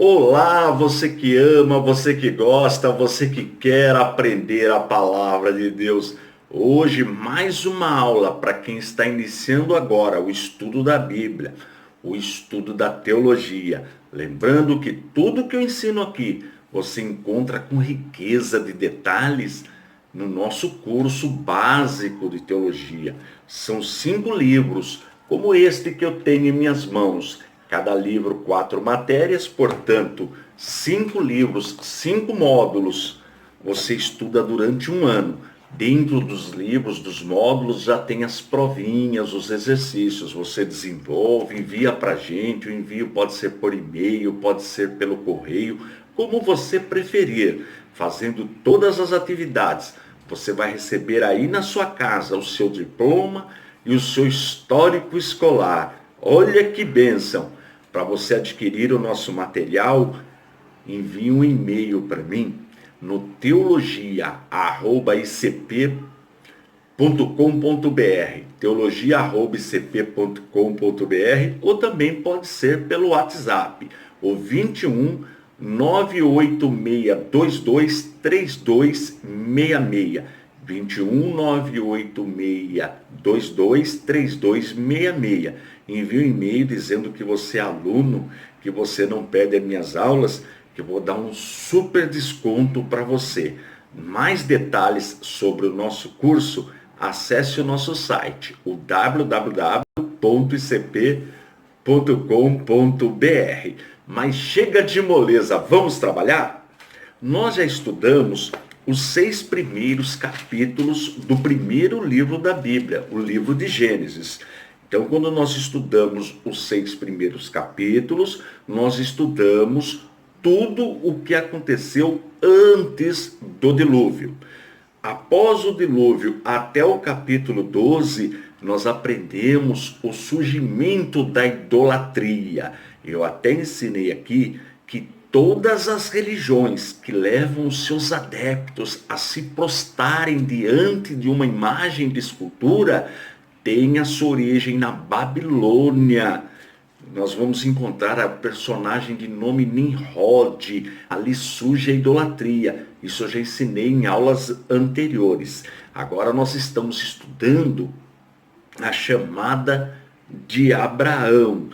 Olá, você que ama, você que gosta, você que quer aprender a palavra de Deus. Hoje, mais uma aula para quem está iniciando agora o estudo da Bíblia, o estudo da teologia. Lembrando que tudo que eu ensino aqui você encontra com riqueza de detalhes no nosso curso básico de teologia. São 5 livros, como este que eu tenho em minhas mãos. Cada livro 4 matérias, portanto, 5 livros, 5 módulos. Você estuda durante um ano. Dentro dos livros, dos módulos, já tem as provinhas, os exercícios. Você desenvolve, envia para a gente. O envio pode ser por e-mail, pode ser pelo correio, como você preferir. Fazendo todas as atividades, você vai receber aí na sua casa o seu diploma e o seu histórico escolar. Olha que bênção! Para você adquirir o nosso material, envie um e-mail para mim no teologia@icp.com.br, teologia@icp.com.br, ou também pode ser pelo WhatsApp, o 21 98622 3266. 21 98622 3266. Envie um e-mail dizendo que você é aluno, que você não perde as minhas aulas, que eu vou dar um super desconto para você. Mais detalhes sobre o nosso curso, acesse o nosso site, o www.icp.com.br. Mas chega de moleza, vamos trabalhar? Nós já estudamos os 6 primeiros capítulos do primeiro livro da Bíblia, o livro de Gênesis. Então, quando nós estudamos os 6 primeiros capítulos, nós estudamos tudo o que aconteceu antes do dilúvio. Após o dilúvio, até o capítulo 12, nós aprendemos o surgimento da idolatria. Eu até ensinei aqui que todas as religiões que levam os seus adeptos a se prostrarem diante de uma imagem de escultura tem a sua origem na Babilônia. Nós vamos encontrar a personagem de nome Nimrod. Ali surge a idolatria. Isso eu já ensinei em aulas anteriores. Agora nós estamos estudando a chamada de Abraão.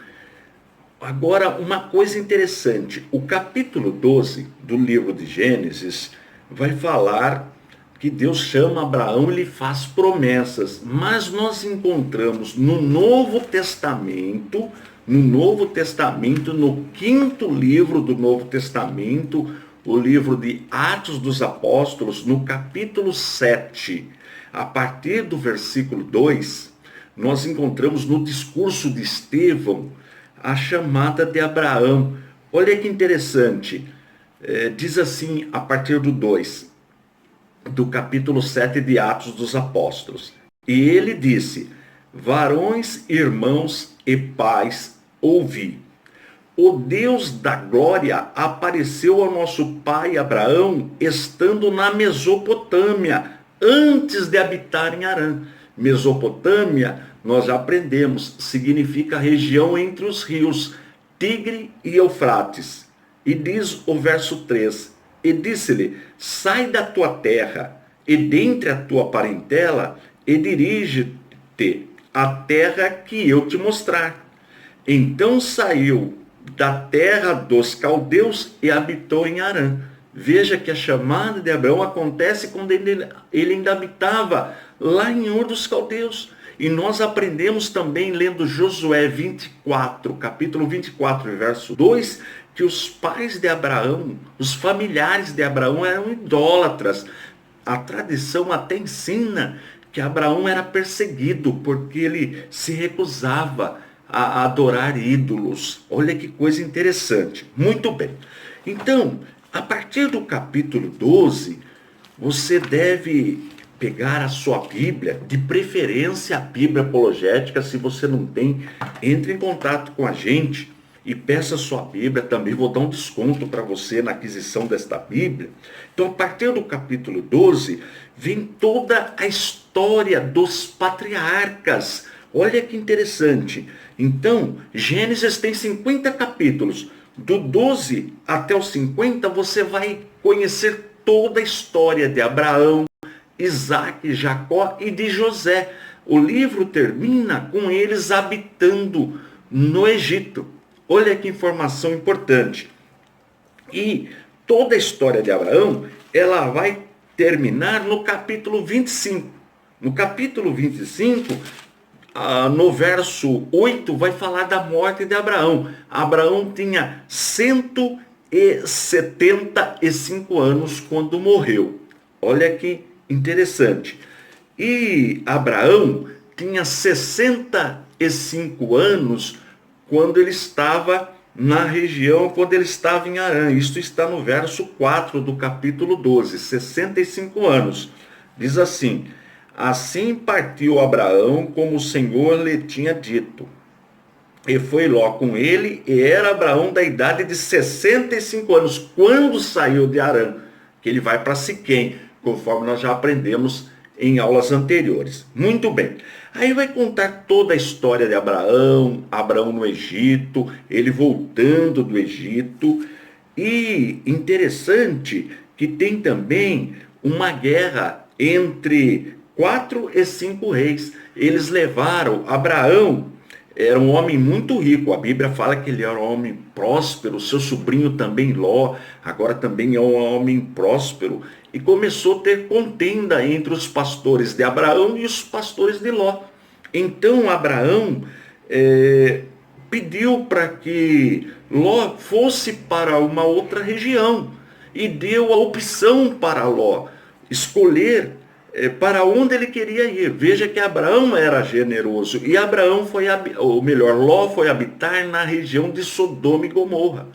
Agora, uma coisa interessante. O capítulo 12 do livro de Gênesis vai falar que Deus chama Abraão e lhe faz promessas. Mas nós encontramos no Novo Testamento, no 5º livro do Novo Testamento, o livro de Atos dos Apóstolos, no capítulo 7, a partir do versículo 2, nós encontramos no discurso de Estevão a chamada de Abraão. Olha que interessante. Diz assim, a partir do 2, do capítulo 7 de Atos dos Apóstolos. E ele disse: varões, irmãos e pais, ouvi. O Deus da glória apareceu ao nosso pai Abraão, estando na Mesopotâmia, antes de habitar em Harã. Mesopotâmia, nós já aprendemos, significa região entre os rios Tigre e Eufrates. E diz o verso 3, e disse-lhe: sai da tua terra e dentre a tua parentela e dirige-te à terra que eu te mostrar. Então saiu da terra dos caldeus e habitou em Harã. Veja que a chamada de Abraão acontece quando ele ainda habitava lá em Ur dos Caldeus. E nós aprendemos também, lendo Josué 24, capítulo 24, verso 2, que os pais de Abraão, os familiares de Abraão eram idólatras. A tradição até ensina que Abraão era perseguido porque ele se recusava a adorar ídolos. Olha que coisa interessante. Muito bem. Então, a partir do capítulo 12, você deve pegar a sua Bíblia, de preferência a Bíblia apologética. Se você não tem, entre em contato com a gente e peça a sua Bíblia. Também vou dar um desconto para você na aquisição desta Bíblia. Então, a partir do capítulo 12, vem toda a história dos patriarcas. Olha que interessante. Então, Gênesis tem 50 capítulos. Do 12 até o 50, você vai conhecer toda a história de Abraão, Isaac, Jacó e de José. O livro termina com eles habitando no Egito. Olha que informação importante. E toda a história de Abraão, ela vai terminar no capítulo 25. No capítulo 25, no verso 8, vai falar da morte de Abraão. Abraão tinha 175 anos quando morreu. Olha que interessante. E Abraão tinha 65 anos quando ele estava na região, quando ele estava em Harã. Isto está no verso 4 do capítulo 12, 65 anos. Diz assim: assim partiu Abraão como o Senhor lhe tinha dito. E foi Ló com ele, e era Abraão da idade de 65 anos, quando saiu de Harã, que ele vai para Siquém, conforme nós já aprendemos em aulas anteriores. Muito bem. Aí vai contar toda a história de Abraão, Abraão no Egito, ele voltando do Egito. E interessante que tem também uma guerra entre 4 e 5 reis. Eles levaram Abraão. Era um homem muito rico, a Bíblia fala que ele era um homem próspero, seu sobrinho também Ló, agora também é um homem próspero, e começou a ter contenda entre os pastores de Abraão e os pastores de Ló. Então Abraão pediu para que Ló fosse para uma outra região, e deu a opção para Ló escolher para onde ele queria ir. Veja que Abraão era generoso, e Abraão foi, ou melhor, Ló foi habitar na região de Sodoma e Gomorra.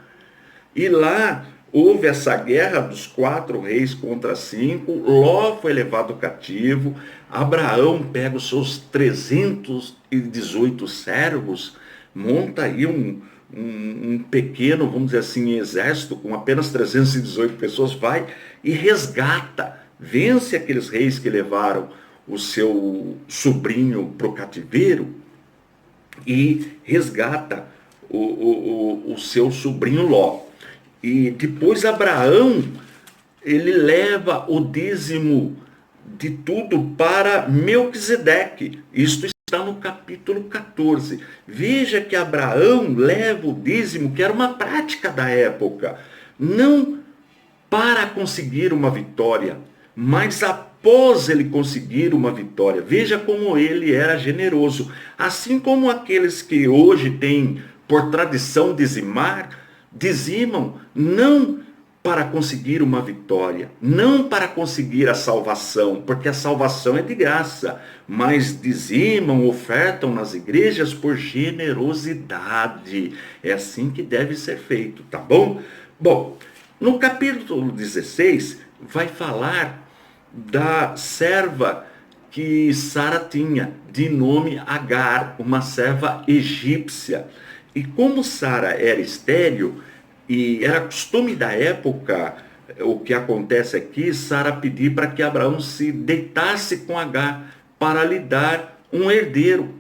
E lá houve essa guerra dos 4 reis contra 5, Ló foi levado cativo, Abraão pega os seus 318 servos, monta aí um pequeno, vamos dizer assim, exército com apenas 318 pessoas, vai e resgata, vence aqueles reis que levaram o seu sobrinho para o cativeiro e resgata o seu sobrinho Ló. E depois Abraão, ele leva o dízimo de tudo para Melquisedeque. Isto está no capítulo 14. Veja que Abraão leva o dízimo, que era uma prática da época, não para conseguir uma vitória, mas após ele conseguir uma vitória. Veja como ele era generoso. Assim como aqueles que hoje têm por tradição dizimam, não para conseguir uma vitória, não para conseguir a salvação, porque a salvação é de graça, mas dizimam, ofertam nas igrejas por generosidade. É assim que deve ser feito, tá bom? Bom, no capítulo 16 vai falar da serva que Sara tinha, de nome Agar, uma serva egípcia. E como Sara era estéril, e era costume da época, o que acontece aqui, Sara pedir para que Abraão se deitasse com Agar para lhe dar um herdeiro.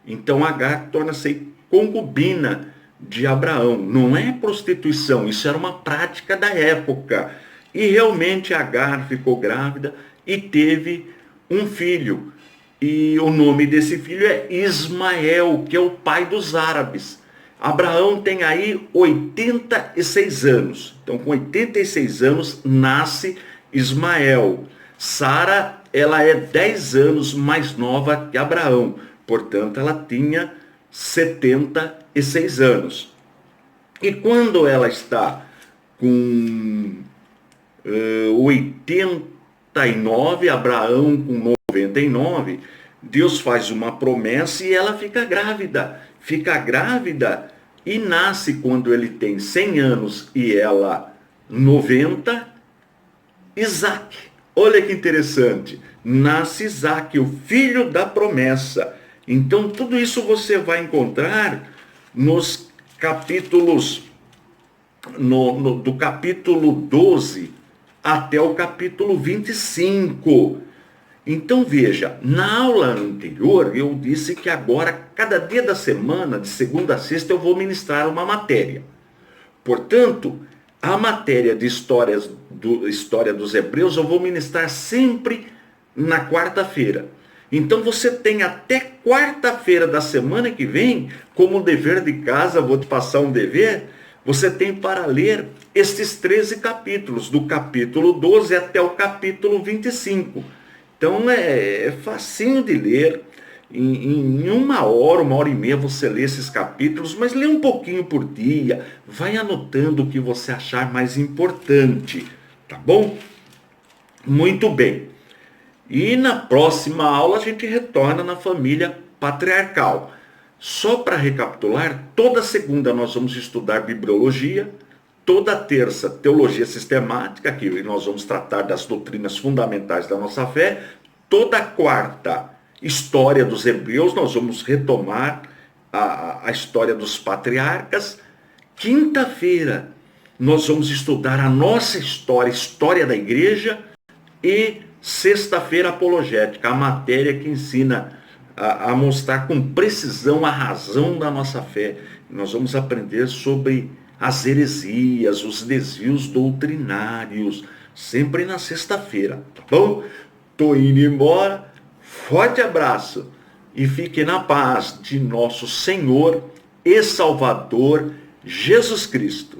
Então Agar torna-se concubina de Abraão. Não é prostituição, isso era uma prática da época. E realmente Agar ficou grávida e teve um filho. E o nome desse filho é Ismael, que é o pai dos árabes. Abraão tem aí 86 anos. Então, com 86 anos, nasce Ismael. Sara, ela é 10 anos mais nova que Abraão. Portanto, ela tinha 76 anos. E quando ela está com 89, Abraão com 99, Deus faz uma promessa e ela fica grávida. Fica grávida e nasce quando ele tem 100 anos e ela 90, Isaac. Olha que interessante. Nasce Isaac, o filho da promessa. Então tudo isso você vai encontrar nos capítulos, do capítulo 12 até o capítulo 25. Então veja, na aula anterior eu disse que agora, cada dia da semana, de segunda a sexta, eu vou ministrar uma matéria. Portanto, a matéria de história dos Hebreus eu vou ministrar sempre na quarta-feira. Então você tem até quarta-feira da semana que vem, como dever de casa, vou te passar um dever, você tem para ler estes 13 capítulos, do capítulo 12 até o capítulo 25. Então é facinho de ler. Em uma hora e meia você lê esses capítulos, mas lê um pouquinho por dia, vai anotando o que você achar mais importante, tá bom? Muito bem. E na próxima aula a gente retorna na família patriarcal. Só para recapitular, toda segunda nós vamos estudar bibliologia, toda terça teologia sistemática, que nós vamos tratar das doutrinas fundamentais da nossa fé, toda quarta história dos hebreus, nós vamos retomar a história dos patriarcas. Quinta-feira, nós vamos estudar a nossa história, a história da igreja. E sexta-feira, apologética, a matéria que ensina a mostrar com precisão a razão da nossa fé. Nós vamos aprender sobre as heresias, os desvios doutrinários, sempre na sexta-feira, tá bom? Tô indo embora. Forte abraço e fique na paz de nosso Senhor e Salvador Jesus Cristo.